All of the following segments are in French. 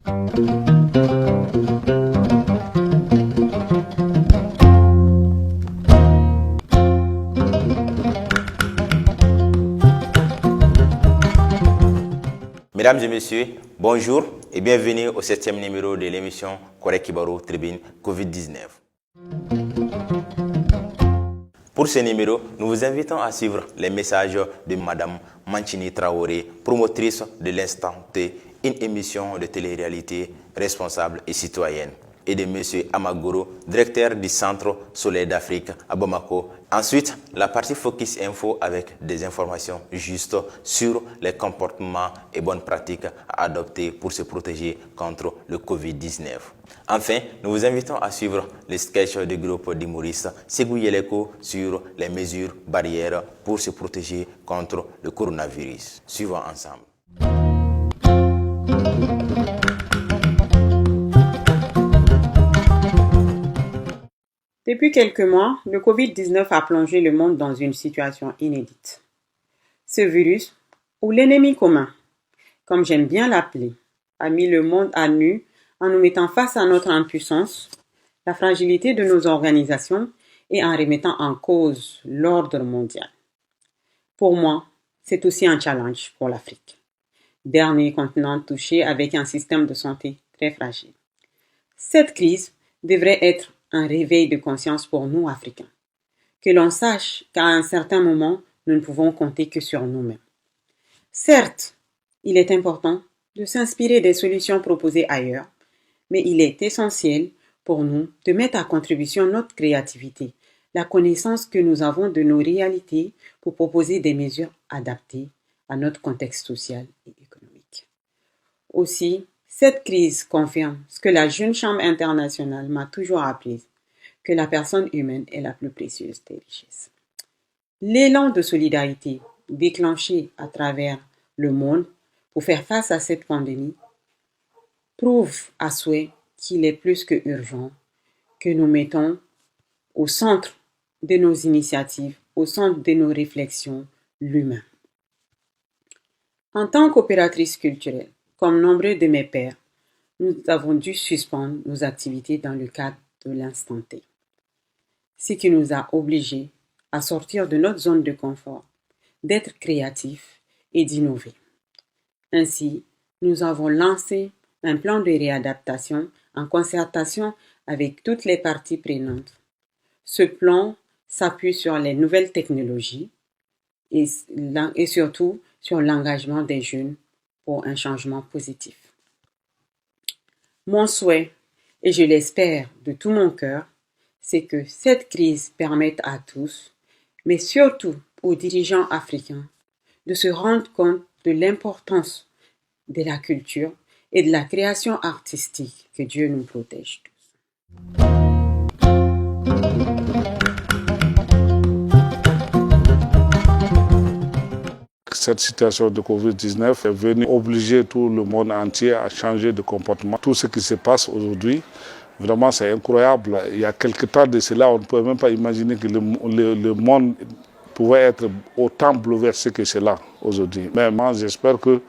Mesdames et messieurs, bonjour et bienvenue au 7e numéro de l'émission Korey Kibarou Tribune Covid-19. Pour ce numéro, nous vous invitons à suivre les messages de Madame Mancini Traoré, promotrice de l'Instant T, une émission de télé-réalité responsable et citoyenne, et de Monsieur Amagoro, directeur du Centre Soleil d'Afrique à Bamako. Ensuite, la partie Focus Info avec des informations justes sur les comportements et bonnes pratiques à adopter pour se protéger contre le Covid-19. Enfin, nous vous invitons à suivre les sketchs du groupe d'humoristes Ségou Yeleko sur les mesures barrières pour se protéger contre le coronavirus. Suivons ensemble. Depuis quelques mois, le Covid-19 a plongé le monde dans une situation inédite. Ce virus, ou l'ennemi commun, comme j'aime bien l'appeler, a mis le monde à nu en nous mettant face à notre impuissance, la fragilité de nos organisations et en remettant en cause l'ordre mondial. Pour moi, c'est aussi un challenge pour l'Afrique, dernier continent touché avec un système de santé très fragile. Cette crise devrait être un réveil de conscience pour nous, Africains. Que l'on sache qu'à un certain moment, nous ne pouvons compter que sur nous-mêmes. Certes, il est important de s'inspirer des solutions proposées ailleurs, mais il est essentiel pour nous de mettre à contribution notre créativité, la connaissance que nous avons de nos réalités pour proposer des mesures adaptées à notre contexte social et économique. Aussi, cette crise confirme ce que la Jeune Chambre internationale m'a toujours appris, que la personne humaine est la plus précieuse des richesses. L'élan de solidarité déclenché à travers le monde pour faire face à cette pandémie prouve à souhait qu'il est plus que urgent que nous mettons au centre de nos initiatives, au centre de nos réflexions, l'humain. En tant qu'opératrice culturelle, comme nombreux de mes pairs, nous avons dû suspendre nos activités dans le cadre de l'instant T. Ce qui nous a obligés à sortir de notre zone de confort, d'être créatifs et d'innover. Ainsi, nous avons lancé un plan de réadaptation en concertation avec toutes les parties prenantes. Ce plan s'appuie sur les nouvelles technologies et surtout sur l'engagement des jeunes pour un changement positif. Mon souhait, et je l'espère de tout mon cœur, c'est que cette crise permette à tous, mais surtout aux dirigeants africains, de se rendre compte de l'importance de la culture et de la création artistique. Que Dieu nous protège tous. Cette situation de Covid-19 est venue obliger tout le monde entier à changer de comportement. Tout ce qui se passe aujourd'hui, vraiment c'est incroyable. Il y a quelque temps de cela, on ne pouvait même pas imaginer que le monde pouvait être autant bouleversé que cela aujourd'hui. Mais moi, j'espère que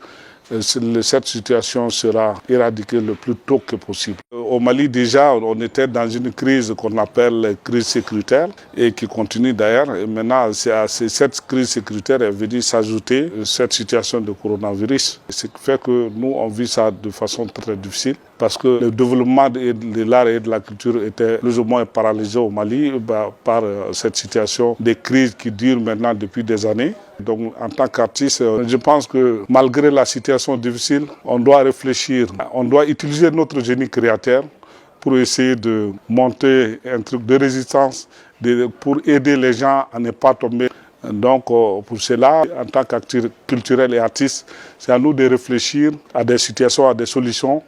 cette situation sera éradiquée le plus tôt que possible. Au Mali, déjà, on était dans une crise qu'on appelle crise sécuritaire et qui continue d'ailleurs. Et maintenant, cette crise sécuritaire est venue s'ajouter cette situation de coronavirus. Ce qui fait que nous, on vit ça de façon très difficile parce que le développement de l'art et de la culture était plus ou moins paralysé au Mali par cette situation de crise qui dure maintenant depuis des années. Donc, en tant qu'artiste, je pense que malgré la situation difficile, on doit réfléchir, on doit utiliser notre génie créateur pour essayer de monter un truc de résistance, pour aider les gens à ne pas tomber. Donc, pour cela, en tant qu'acteur culturel et artiste, c'est à nous de réfléchir à des situations, à des solutions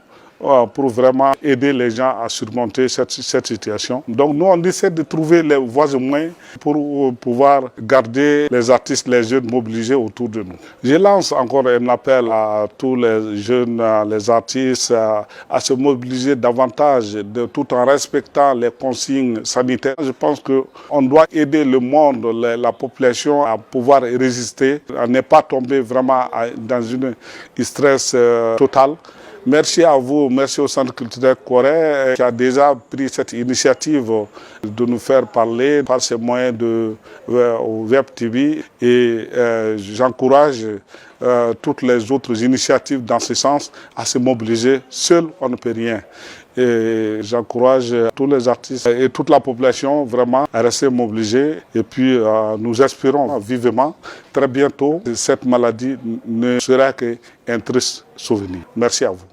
pour vraiment aider les gens à surmonter cette situation. Donc nous, on essaie de trouver les voies et moyens pour pouvoir garder les artistes, les jeunes mobilisés autour de nous. Je lance encore un appel à tous les jeunes, les artistes, à se mobiliser davantage, tout en respectant les consignes sanitaires. Je pense qu'on doit aider le monde, la population à pouvoir résister, à ne pas tomber vraiment dans une stress total. Merci à vous, merci au Centre culturel Corée qui a déjà pris cette initiative de nous faire parler par ces moyens de Web TV et j'encourage toutes les autres initiatives dans ce sens à se mobiliser. Seul, on ne peut rien. Et j'encourage tous les artistes et toute la population vraiment à rester mobilisés. Et puis nous espérons vivement très bientôt que cette maladie ne sera qu'un triste souvenir. Merci à vous.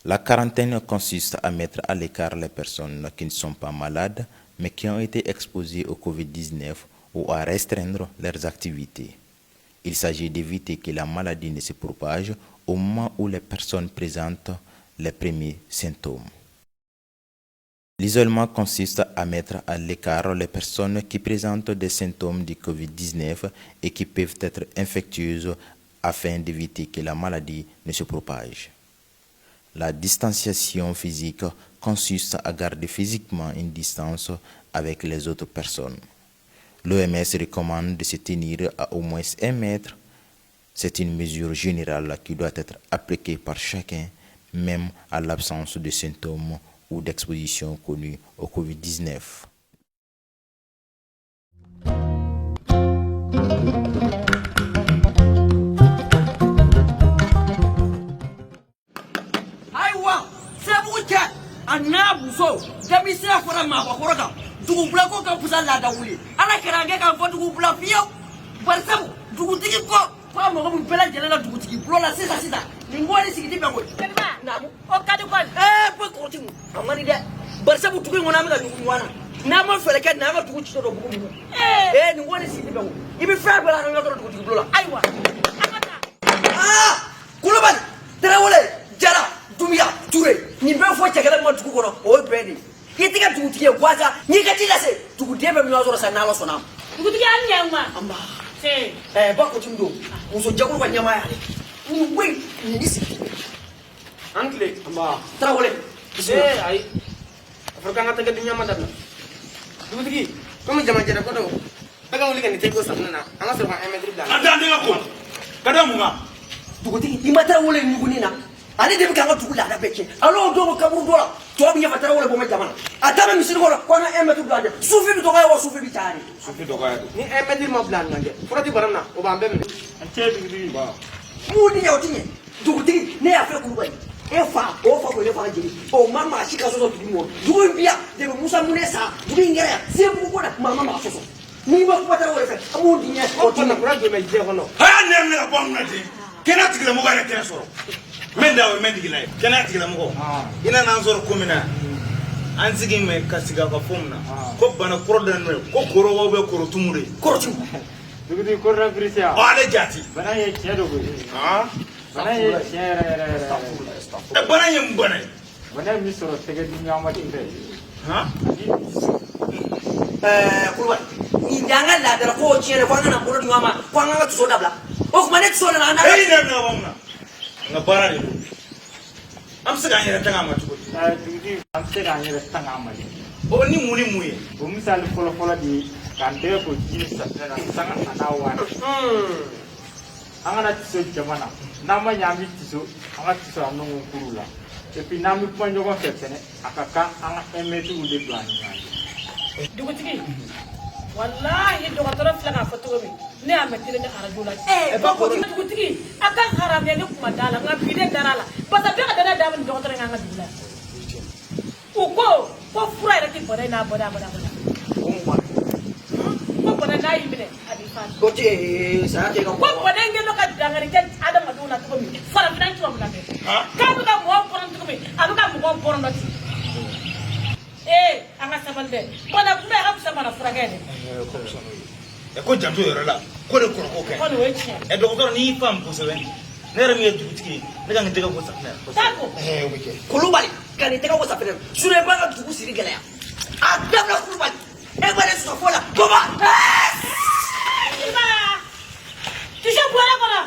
La quarantaine consiste à mettre à l'écart les personnes qui ne sont pas malades, mais qui ont été exposées au Covid-19 ou à restreindre leurs activités. Il s'agit d'éviter que la maladie ne se propage au moment où les personnes présentent les premiers symptômes. L'isolement consiste à mettre à l'écart les personnes qui présentent des symptômes du Covid-19 et qui peuvent être infectieuses afin d'éviter que la maladie ne se propage. La distanciation physique consiste à garder physiquement une distance avec les autres personnes. L'OMS recommande de se tenir à au moins 1 mètre. C'est une mesure générale qui doit être appliquée par chacun, même à l'absence de symptômes ou d'exposition connue au Covid-19. Anabuso, Jabisa for a map of Horoga, to Blaco Capuzala Dawli. I like a for to Blafio, but some do think from a Bella General to Blola Sita. In what is it? Now, Okadapan, quoting, how many that? But some to one another one. Never for a cat, never to which sort of woman. And what is it? You be fair, but I'm not going to Blola. I want. Ah, Kulaban, Terawale, Jara. Tumia ture ni be fo chakala mo tuku kono o bredi yitika tukutie kwaza ni katila se tukutiebe mnyazo sa nalo sona tukutia nyama amba se ba ko timdo muso jakuru kwa nyama yale ni we ni disi angle amba trawole ai afrika ngata ga nyama dana tukutiki comme jama jara ko do daga wuli kan teko samna anga so ma emetri bla adande ngako kada munga tukutiki imata wole nyugunina ali de bikanga tukula da beke alo do kaburu dola to biya fatara wala bo majamana atama misiri wala kona emetu blande sufi bi doga wa sufi bi tari sufi doga ni emetu mo blande ngade frati baramna o ba mbeme ante bi ba mudi ya otinye duguti ne afa ku bai e fa o fa ko le fa jiri o mama shika so so tudimo dugu biya de musa munesa dugu ngere se bu ko da mama ma so so ni ba ku fatara wala fa amudi ne o tinna kura do me je hono ha ne ne ba ngati kena tigila mo ga kena soro menda we mendi gilay kana tigila mo ina nan zor komina an sigi me kasiga ka fomna ko bana kordan me ko koro wo be koro tumure koro tum dugudi korra brisia ale jati bana ye chedo go bana ye chere bana ye bana mi soro tege di nyama tinde kulwa indanga la dara ko chere ko ngana koro di nyama ko ngana to dabla o kuma ne to na na na wamna nga bara de am se ganye tanga ma tuko dudi am se ganye tanga ma o ni muni muye o misal folo folo di kan de ko jini sa na tanga ana wa anga na tiso jamana na ma nyami tiso anga tiso anu kurula e pi na mi panjo ko fetene akaka anga emetu de plan duko tiki wallahi do gatara flaka fatugo mi ne ametile ne arajula ba ko tiki akan haram ya ne kuma dala ngabi de darala basa be dara da do gatara nganga dula uko ko fura ira ti bore na boda ko bora na yimine abi fa ko ti sa ke ko bora ngelo ka dangari ken adam aduna to mi fara fidan to mi na be ka bu ka mo boron to mi abu ka mo boron no anga sabalde bona kuma ha sama na fragene e ko janto yoro la ko de ko ke ko we chi e docteur ni fam ko sewen ne rami e dugutiki ne ga ngitega ko sakna tako wike kulubali kan itega ko sakna sure ba ga dugu siri gala ya a dabla kulubali e ba de so fola toba iba tisha bola bola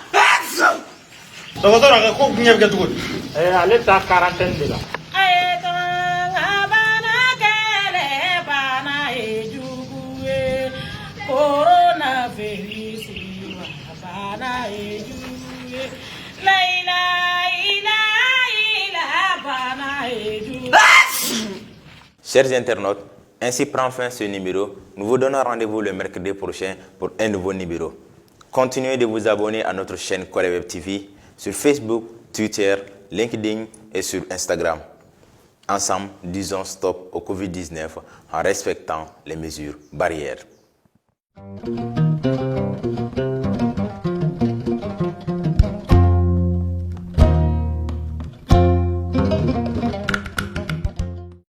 docteur ga ko gnyer ga dugu ale ta quarantaine de la Chers internautes, ainsi prend fin ce numéro. Nous vous donnons rendez-vous le mercredi prochain pour un nouveau numéro. Continuez de vous abonner à notre chaîne Corée Web TV sur Facebook, Twitter, LinkedIn et sur Instagram. Ensemble, disons stop au Covid-19 en respectant les mesures barrières.